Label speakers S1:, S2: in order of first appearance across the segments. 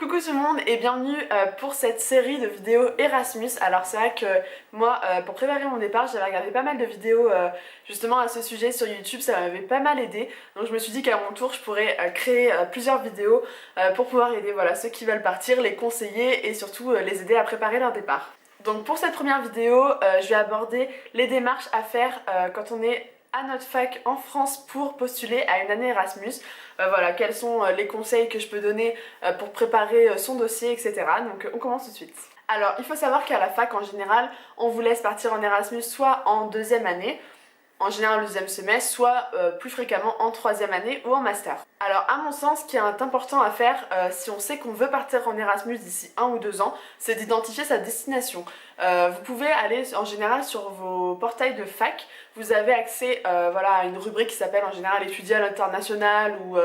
S1: Coucou tout le monde et bienvenue pour cette série de vidéos Erasmus. Alors c'est vrai que moi pour préparer mon départ j'avais regardé pas mal de vidéos justement à ce sujet sur YouTube, ça m'avait pas mal aidé. Donc je me suis dit qu'à mon tour je pourrais créer plusieurs vidéos pour pouvoir aider ceux qui veulent partir, les conseiller et surtout les aider à préparer leur départ. Donc pour cette première vidéo je vais aborder les démarches à faire quand on est à notre fac en France pour postuler à une année Erasmus. Voilà, quels sont les conseils que je peux donner pour préparer son dossier, etc. Donc on commence tout de suite. Alors il faut savoir qu'à la fac en général, on vous laisse partir en Erasmus soit en deuxième année, en général le deuxième semestre, soit plus fréquemment en troisième année ou en master. Alors à mon sens, ce qui est important à faire si on sait qu'on veut partir en Erasmus d'ici 1 ou 2 ans, c'est d'identifier sa destination. Vous pouvez aller en général sur vos portails de fac, vous avez accès à une rubrique qui s'appelle en général étudier à l'international ou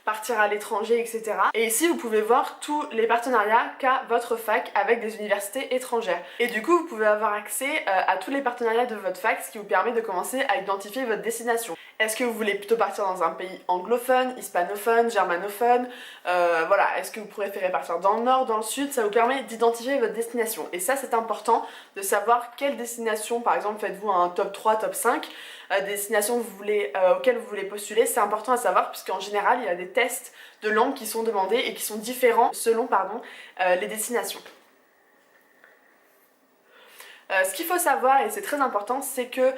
S1: partir à l'étranger, etc. Et ici vous pouvez voir tous les partenariats qu'a votre fac avec des universités étrangères. Et du coup vous pouvez avoir accès à tous les partenariats de votre fac, ce qui vous permet de commencer à identifier votre destination. Est-ce que vous voulez plutôt partir dans un pays anglophone, hispanophone, germanophone, est-ce que vous préférez partir dans le nord, dans le sud? Ça vous permet d'identifier votre destination. Et ça c'est important de savoir quelle destination, par exemple faites-vous un top 3, top 5, destinations auxquelles vous voulez postuler, c'est important à savoir puisqu'en général il y a des tests de langue qui sont demandés et qui sont différents selon les destinations. Ce qu'il faut savoir, et c'est très important, c'est que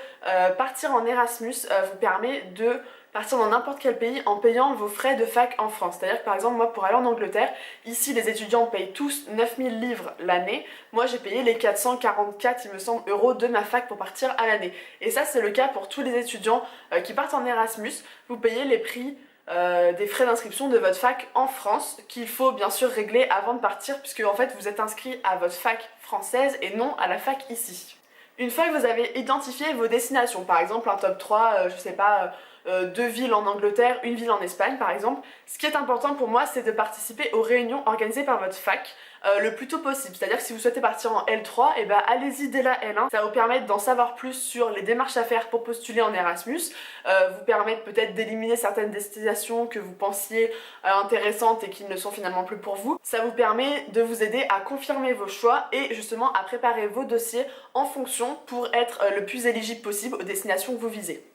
S1: partir en Erasmus vous permet de partir dans n'importe quel pays en payant vos frais de fac en France. C'est-à-dire que par exemple, moi pour aller en Angleterre, ici les étudiants payent tous 9000 livres l'année. Moi j'ai payé les 444, il me semble, euros de ma fac pour partir à l'année. Et ça c'est le cas pour tous les étudiants qui partent en Erasmus. Vous payez les prix des frais d'inscription de votre fac en France qu'il faut bien sûr régler avant de partir puisque en fait vous êtes inscrit à votre fac française et non à la fac ici. Une fois que vous avez identifié vos destinations, par exemple un top 3, je sais pas, 2 villes en Angleterre, une ville en Espagne par exemple, ce qui est important pour moi c'est de participer aux réunions organisées par votre fac le plus tôt possible. C'est-à-dire que si vous souhaitez partir en L3, et allez-y dès la L1. Ça va vous permettre d'en savoir plus sur les démarches à faire pour postuler en Erasmus, vous permettre peut-être d'éliminer certaines destinations que vous pensiez intéressantes et qui ne sont finalement plus pour vous. Ça vous permet de vous aider à confirmer vos choix et justement à préparer vos dossiers en fonction pour être le plus éligible possible aux destinations que vous visez.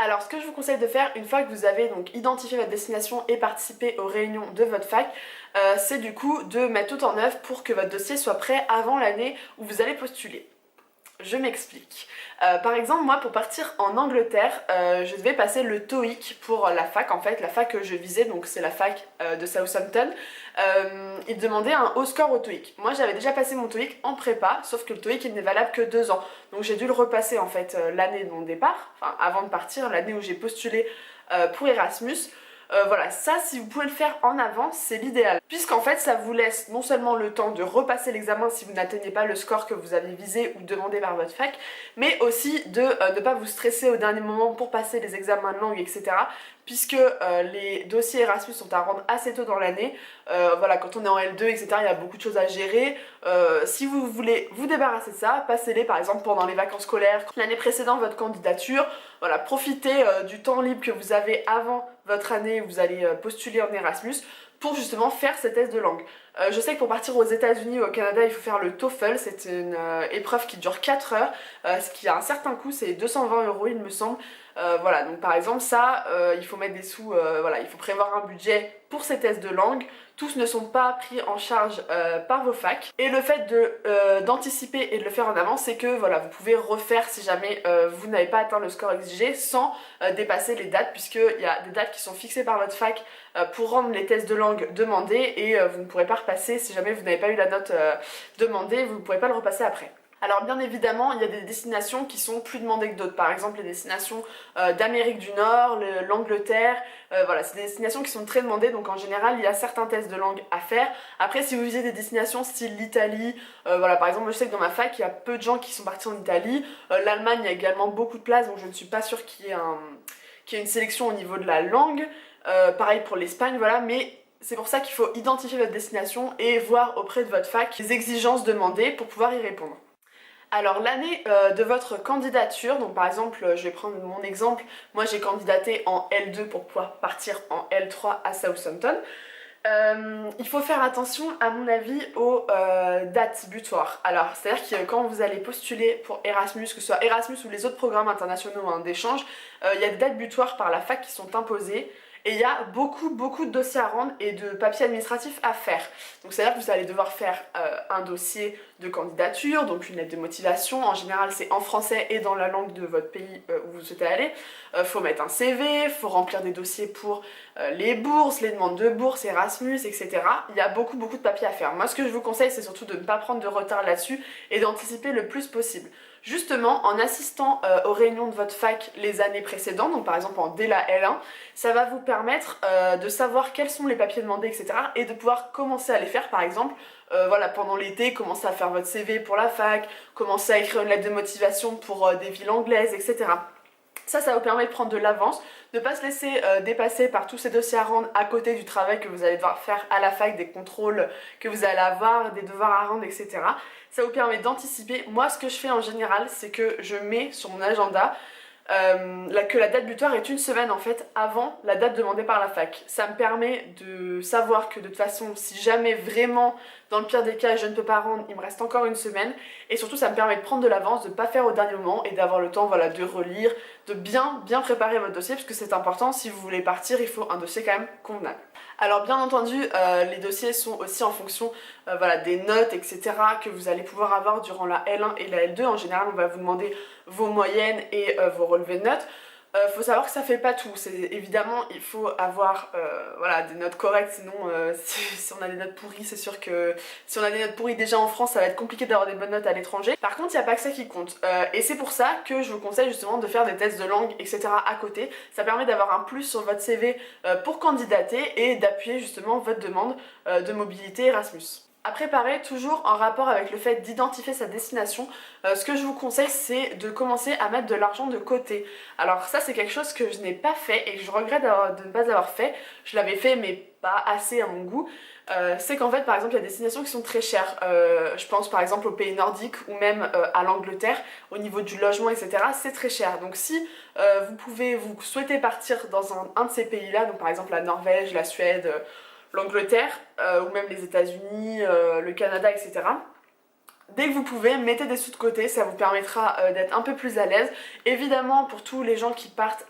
S1: Alors ce que je vous conseille de faire une fois que vous avez donc identifié votre destination et participé aux réunions de votre fac, c'est du coup de mettre tout en œuvre pour que votre dossier soit prêt avant l'année où vous allez postuler. Je m'explique. Par exemple, moi pour partir en Angleterre, je devais passer le TOEIC pour la fac. En fait, la fac que je visais, donc c'est la fac de Southampton, il demandait un haut score au TOEIC. Moi j'avais déjà passé mon TOEIC en prépa, sauf que le TOEIC il n'est valable que 2 ans. Donc j'ai dû le repasser en fait l'année de mon départ, enfin avant de partir, l'année où j'ai postulé pour Erasmus. Voilà, ça si vous pouvez le faire en avance, c'est l'idéal. Puisqu'en fait ça vous laisse non seulement le temps de repasser l'examen si vous n'atteignez pas le score que vous avez visé ou demandé par votre fac, mais aussi de ne pas vous stresser au dernier moment pour passer les examens de langue, etc. Puisque les dossiers Erasmus sont à rendre assez tôt dans l'année. Quand on est en L2, etc., il y a beaucoup de choses à gérer. Si vous voulez vous débarrasser de ça, passez-les par exemple pendant les vacances scolaires, l'année précédant votre candidature. Voilà, profitez du temps libre que vous avez avant votre année où vous allez postuler en Erasmus pour justement faire ces tests de langue. Je sais que pour partir aux États-Unis ou au Canada, il faut faire le TOEFL, c'est une épreuve qui dure 4 heures, ce qui a un certain coût, c'est 220 € il me semble. Donc par exemple ça, il faut mettre des sous, il faut prévoir un budget pour ces tests de langue. Tous ne sont pas pris en charge par vos facs. Et le fait d'anticiper et de le faire en avance, c'est que vous pouvez refaire si jamais vous n'avez pas atteint le score exigé sans dépasser les dates, puisqu'il y a des dates qui sont fixées par votre fac pour rendre les tests de langue demandés et vous ne pourrez pas repasser si jamais vous n'avez pas eu la note demandée, vous ne pourrez pas le repasser après. Alors bien évidemment, il y a des destinations qui sont plus demandées que d'autres. Par exemple, les destinations d'Amérique du Nord, l'Angleterre, c'est des destinations qui sont très demandées. Donc en général, il y a certains tests de langue à faire. Après, si vous visez des destinations style l'Italie, par exemple, je sais que dans ma fac, il y a peu de gens qui sont partis en Italie. L'Allemagne, il y a également beaucoup de places, donc je ne suis pas sûre qu'il y ait une sélection au niveau de la langue. Pareil pour l'Espagne, mais c'est pour ça qu'il faut identifier votre destination et voir auprès de votre fac les exigences demandées pour pouvoir y répondre. Alors l'année de votre candidature, donc par exemple je vais prendre mon exemple, moi j'ai candidaté en L2 pour pouvoir partir en L3 à Southampton. Il faut faire attention à mon avis aux dates butoirs. Alors c'est-à-dire que quand vous allez postuler pour Erasmus, que ce soit Erasmus ou les autres programmes internationaux d'échange, il y a des dates butoirs par la fac qui sont imposées. Et il y a beaucoup de dossiers à rendre et de papiers administratifs à faire. Donc c'est-à-dire que vous allez devoir faire un dossier de candidature, donc une lettre de motivation. En général c'est en français et dans la langue de votre pays où vous souhaitez aller. Faut mettre un CV, faut remplir des dossiers pour les bourses, les demandes de bourse, Erasmus, etc. Il y a beaucoup de papiers à faire. Moi ce que je vous conseille c'est surtout de ne pas prendre de retard là-dessus et d'anticiper le plus possible. Justement, en assistant aux réunions de votre fac les années précédentes, donc par exemple dès la L1, ça va vous permettre de savoir quels sont les papiers demandés, etc. et de pouvoir commencer à les faire, par exemple, voilà, pendant l'été, commencer à faire votre CV pour la fac, commencer à écrire une lettre de motivation pour des villes anglaises, etc. Ça vous permet de prendre de l'avance, de ne pas se laisser dépasser par tous ces dossiers à rendre à côté du travail que vous allez devoir faire à la fac, des contrôles que vous allez avoir, des devoirs à rendre, etc. Ça vous permet d'anticiper. Moi, ce que je fais en général, c'est que je mets sur mon agenda que la date butoir est une semaine en fait avant la date demandée par la fac. Ça me permet de savoir que de toute façon, si jamais vraiment, dans le pire des cas, je ne peux pas rendre, il me reste encore une semaine. Et surtout, ça me permet de prendre de l'avance, de ne pas faire au dernier moment et d'avoir le temps voilà, de relire, de bien préparer votre dossier parce que c'est important. Si vous voulez partir, il faut un dossier quand même convenable. Alors bien entendu, les dossiers sont aussi en fonction voilà, des notes, etc. que vous allez pouvoir avoir durant la L1 et la L2. En général, on va vous demander vos moyennes et vos relevés de notes. Faut savoir que ça fait pas tout. Évidemment, il faut avoir voilà, des notes correctes, sinon si on a des notes pourries, c'est sûr que si on a des notes pourries déjà en France, ça va être compliqué d'avoir des bonnes notes à l'étranger. Par contre, il n'y a pas que ça qui compte. Et c'est pour ça que je vous conseille justement de faire des tests de langue, etc. à côté. Ça permet d'avoir un plus sur votre CV pour candidater et d'appuyer justement votre demande de mobilité Erasmus. À préparer toujours en rapport avec le fait d'identifier sa destination, ce que je vous conseille c'est de commencer à mettre de l'argent de côté. Alors ça c'est quelque chose que je n'ai pas fait et que je regrette de ne pas avoir fait. Je l'avais fait mais pas assez à mon goût. C'est qu'en fait par exemple il y a des destinations qui sont très chères. Je pense par exemple aux pays nordiques ou même à l'Angleterre, au niveau du logement etc. c'est très cher. Donc si vous souhaitez partir dans un de ces pays là, donc par exemple la Norvège, la Suède, l'Angleterre ou même les États-Unis, le Canada, etc. Dès que vous pouvez, mettez des sous de côté, ça vous permettra d'être un peu plus à l'aise. Évidemment, pour tous les gens qui partent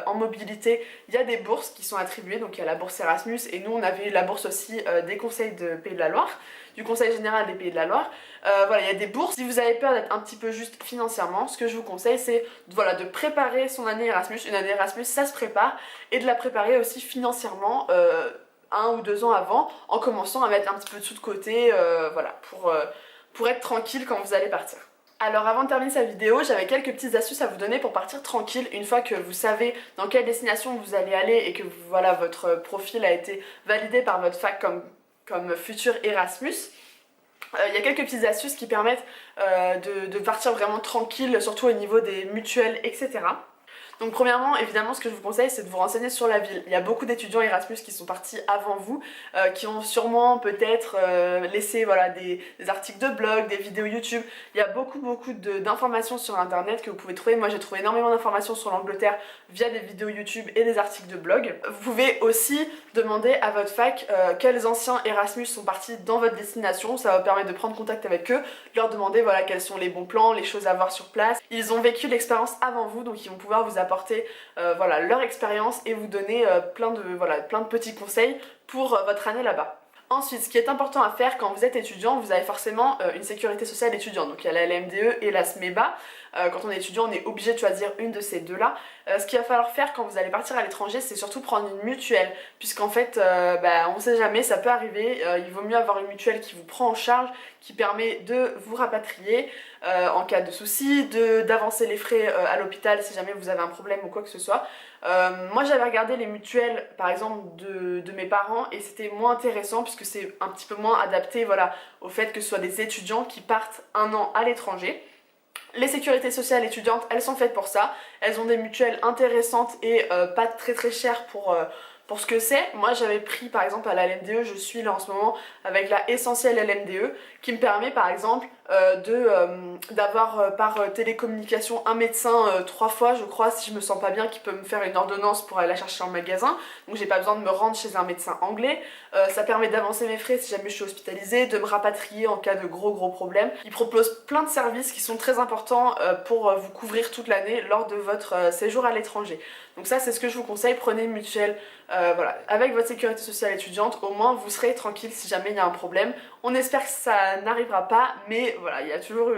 S1: en mobilité, il y a des bourses qui sont attribuées, donc il y a la bourse Erasmus et nous on avait eu la bourse aussi des conseils de Pays de la Loire, du Conseil général des Pays de la Loire. Voilà, il y a des bourses. Si vous avez peur d'être un petit peu juste financièrement, ce que je vous conseille c'est voilà, de préparer son année Erasmus. Une année Erasmus, ça se prépare, et de la préparer aussi financièrement 1 ou 2 ans avant, en commençant à mettre un petit peu de sous de côté, voilà, pour être tranquille quand vous allez partir. Alors avant de terminer cette vidéo, j'avais quelques petites astuces à vous donner pour partir tranquille une fois que vous savez dans quelle destination vous allez aller et que voilà, votre profil a été validé par votre fac comme futur Erasmus. Il y a quelques petites astuces qui permettent de partir vraiment tranquille, surtout au niveau des mutuelles, etc. Donc premièrement, évidemment, ce que je vous conseille, c'est de vous renseigner sur la ville. Il y a beaucoup d'étudiants Erasmus qui sont partis avant vous, qui ont sûrement peut-être laissé voilà, des articles de blog, des vidéos YouTube. Il y a beaucoup d'informations sur internet que vous pouvez trouver. Moi j'ai trouvé énormément d'informations sur l'Angleterre via des vidéos YouTube et des articles de blog. Vous pouvez aussi demander à votre fac quels anciens Erasmus sont partis dans votre destination. Ça va vous permettre de prendre contact avec eux, de leur demander voilà, quels sont les bons plans, les choses à voir sur place. Ils ont vécu l'expérience avant vous, donc ils vont pouvoir vous apporter voilà, leur expérience et vous donner plein de petits conseils pour votre année là-bas. Ensuite, ce qui est important à faire quand vous êtes étudiant, vous avez forcément une sécurité sociale étudiante. Donc il y a la LMDE et la SMEBA. Quand on est étudiant, on est obligé de choisir une de ces deux-là. Ce qu'il va falloir faire quand vous allez partir à l'étranger, c'est surtout prendre une mutuelle. Puisqu'en fait, on ne sait jamais, ça peut arriver. Il vaut mieux avoir une mutuelle qui vous prend en charge, qui permet de vous rapatrier en cas de soucis, d'avancer les frais à l'hôpital si jamais vous avez un problème ou quoi que ce soit. Moi j'avais regardé les mutuelles par exemple de mes parents et c'était moins intéressant puisque c'est un petit peu moins adapté voilà, au fait que ce soit des étudiants qui partent 1 an à l'étranger. Les sécurités sociales étudiantes, elles sont faites pour ça. Elles ont des mutuelles intéressantes et pas très chères Pour ce que c'est, moi j'avais pris par exemple à la LMDE, je suis là en ce moment avec la essentielle LMDE qui me permet par exemple d'avoir par télécommunication un médecin 3 fois je crois si je me sens pas bien qui peut me faire une ordonnance pour aller la chercher en magasin, donc j'ai pas besoin de me rendre chez un médecin anglais. Ça permet d'avancer mes frais si jamais je suis hospitalisée, de me rapatrier en cas de gros problèmes. Il propose plein de services qui sont très importants pour vous couvrir toute l'année lors de votre séjour à l'étranger. Donc ça c'est ce que je vous conseille, prenez une mutuelle voilà, avec votre sécurité sociale étudiante, au moins vous serez tranquille si jamais il y a un problème. On espère que ça n'arrivera pas, mais voilà, il y a toujours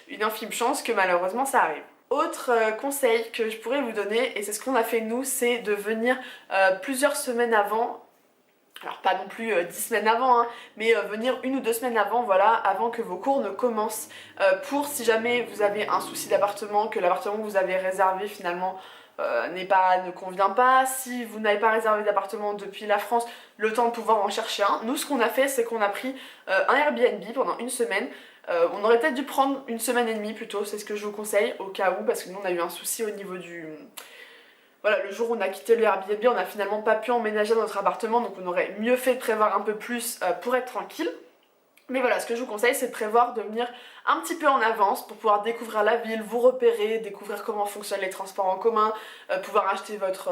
S1: une infime chance que malheureusement ça arrive. Autre conseil que je pourrais vous donner, et c'est ce qu'on a fait nous, c'est de venir plusieurs semaines avant. Alors pas non plus 10 semaines avant, hein, mais venir 1 ou 2 semaines avant, voilà, avant que vos cours ne commencent, pour si jamais vous avez un souci d'appartement, que l'appartement que vous avez réservé finalement ne convient pas, si vous n'avez pas réservé d'appartement depuis la France, le temps de pouvoir en chercher un. Nous ce qu'on a fait c'est qu'on a pris un Airbnb pendant 1 semaine. On aurait peut-être dû prendre 1 semaine et demie plutôt, c'est ce que je vous conseille au cas où, parce que nous on a eu un souci au niveau du... Voilà, le jour où on a quitté le Airbnb, on n'a finalement pas pu emménager dans notre appartement, donc on aurait mieux fait de prévoir un peu plus pour être tranquille. Mais voilà, ce que je vous conseille, c'est de prévoir de venir un petit peu en avance pour pouvoir découvrir la ville, vous repérer, découvrir comment fonctionnent les transports en commun, pouvoir acheter votre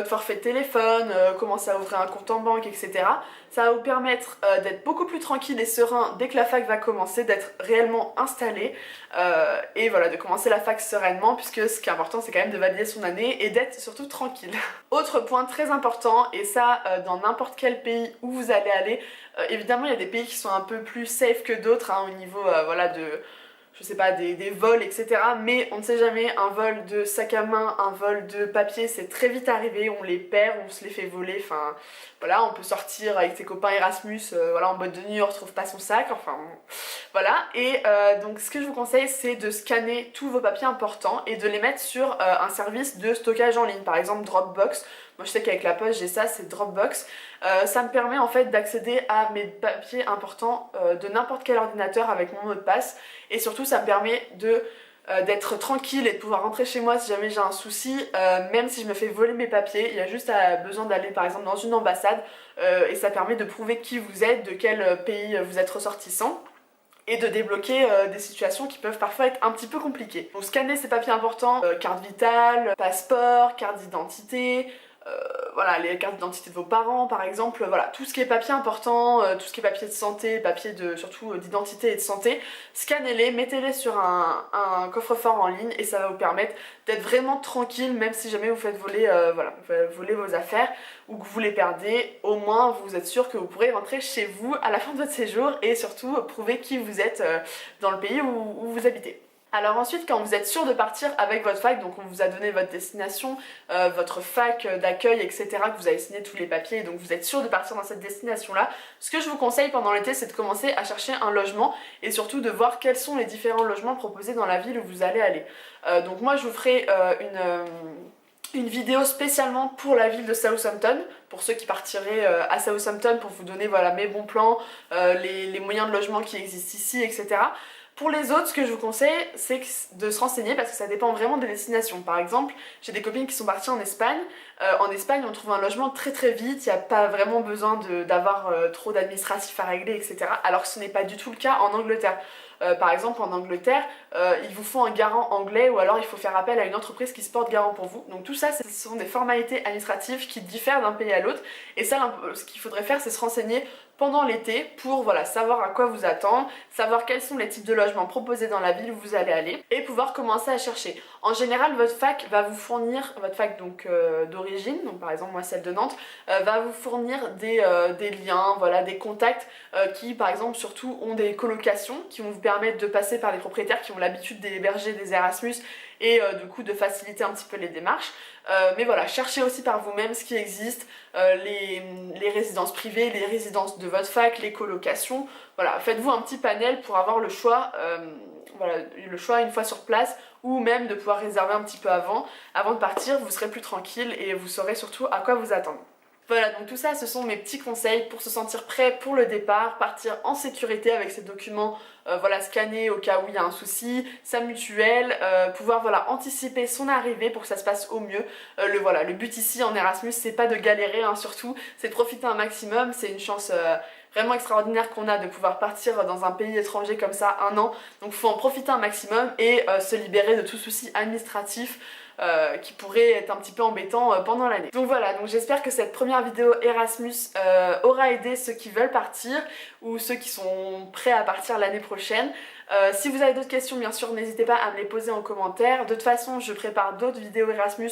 S1: forfait de téléphone, commencer à ouvrir un compte en banque, etc. Ça va vous permettre d'être beaucoup plus tranquille et serein dès que la fac va commencer, d'être réellement installé et voilà, de commencer la fac sereinement, puisque ce qui est important, c'est quand même de valider son année et d'être surtout tranquille. Autre point très important, et ça dans n'importe quel pays où vous allez aller, évidemment il y a des pays qui sont un peu plus safe que d'autres hein, au niveau voilà, je sais pas, des vols, etc. Mais on ne sait jamais, un vol de sac à main, un vol de papier, c'est très vite arrivé, on les perd, on se les fait voler, enfin voilà, on peut sortir avec ses copains Erasmus, voilà, en boîte de nuit, on retrouve pas son sac, enfin voilà. Et donc ce que je vous conseille, c'est de scanner tous vos papiers importants et de les mettre sur un service de stockage en ligne, par exemple Dropbox. Moi je sais qu'avec la poste j'ai ça, c'est Dropbox. Ça me permet en fait d'accéder à mes papiers importants de n'importe quel ordinateur avec mon mot de passe, et surtout ça me permet d'être tranquille et de pouvoir rentrer chez moi si jamais j'ai un souci, même si je me fais voler mes papiers, il y a juste besoin d'aller par exemple dans une ambassade et ça permet de prouver qui vous êtes, de quel pays vous êtes ressortissant, et de débloquer des situations qui peuvent parfois être un petit peu compliquées. Donc scanner ces papiers importants, carte vitale, passeport, carte d'identité, voilà, les cartes d'identité de vos parents par exemple, voilà, tout ce qui est papier important, tout ce qui est papier de santé, papier surtout d'identité et de santé, scannez-les, mettez-les sur un coffre-fort en ligne et ça va vous permettre d'être vraiment tranquille, même si jamais vous faites voler, voilà, vous faites voler vos affaires ou que vous les perdez, au moins vous êtes sûr que vous pourrez rentrer chez vous à la fin de votre séjour et surtout prouver qui vous êtes dans le pays où vous habitez. Alors ensuite, quand vous êtes sûr de partir avec votre fac, donc on vous a donné votre destination, votre fac d'accueil, etc., que vous avez signé tous les papiers, donc vous êtes sûr de partir dans cette destination-là, ce que je vous conseille pendant l'été, c'est de commencer à chercher un logement et surtout de voir quels sont les différents logements proposés dans la ville où vous allez aller. Donc moi, je vous ferai une vidéo spécialement pour la ville de Southampton, pour ceux qui partiraient à Southampton, pour vous donner voilà, mes bons plans, les moyens de logement qui existent ici, etc. Pour les autres, ce que je vous conseille, c'est de se renseigner parce que ça dépend vraiment des destinations. Par exemple, j'ai des copines qui sont parties en Espagne. En Espagne, on trouve un logement très vite, il n'y a pas vraiment besoin d'avoir trop d'administratifs à régler, etc. Alors que ce n'est pas du tout le cas en Angleterre. Par exemple, en Angleterre, il vous faut un garant anglais ou alors il faut faire appel à une entreprise qui se porte garant pour vous. Donc tout ça, ce sont des formalités administratives qui diffèrent d'un pays à l'autre. Et ça, ce qu'il faudrait faire, c'est se renseigner pendant l'été pour voilà, savoir à quoi vous attendre, savoir quels sont les types de logements proposés dans la ville où vous allez aller et pouvoir commencer à chercher. En général, votre fac va vous fournir, votre fac donc d'origine, donc par exemple moi celle de Nantes, va vous fournir des liens, voilà, des contacts qui par exemple surtout ont des colocations qui vont vous permettre de passer par les propriétaires qui ont l'habitude d'héberger des Erasmus et du coup de faciliter un petit peu les démarches. Mais voilà, cherchez aussi par vous-même ce qui existe, les résidences privées, les résidences de votre fac, les colocations. Voilà, faites-vous un petit panel pour avoir le choix, voilà, le choix une fois sur place, ou même de pouvoir réserver un petit peu avant de partir, vous serez plus tranquille et vous saurez surtout à quoi vous attendre. Voilà, donc tout ça, ce sont mes petits conseils pour se sentir prêt pour le départ, partir en sécurité avec ses documents, voilà, scannés au cas où il y a un souci, sa mutuelle, pouvoir voilà, anticiper son arrivée pour que ça se passe au mieux. Voilà, le but ici en Erasmus, c'est pas de galérer, hein, surtout, c'est de profiter un maximum, c'est une chance vraiment extraordinaire qu'on a de pouvoir partir dans un pays étranger comme ça 1 an, donc il faut en profiter un maximum et se libérer de tout souci administratif. Qui pourrait être un petit peu embêtant pendant l'année. Donc voilà, donc j'espère que cette première vidéo Erasmus aura aidé ceux qui veulent partir ou ceux qui sont prêts à partir l'année prochaine. Si vous avez d'autres questions, bien sûr, n'hésitez pas à me les poser en commentaire. De toute façon, je prépare d'autres vidéos Erasmus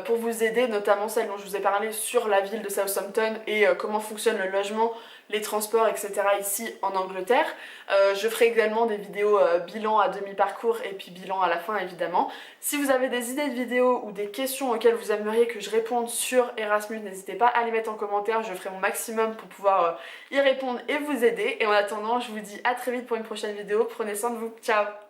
S1: pour vous aider, notamment celle dont je vous ai parlé sur la ville de Southampton et comment fonctionne le logement, les transports, etc. ici en Angleterre. Je ferai également des vidéos bilan à demi-parcours et puis bilan à la fin, évidemment. Si vous avez des idées de vidéos ou des questions auxquelles vous aimeriez que je réponde sur Erasmus, n'hésitez pas à les mettre en commentaire, je ferai mon maximum pour pouvoir y répondre et vous aider. Et en attendant, je vous dis à très vite pour une prochaine vidéo, prenez soin de vous, ciao!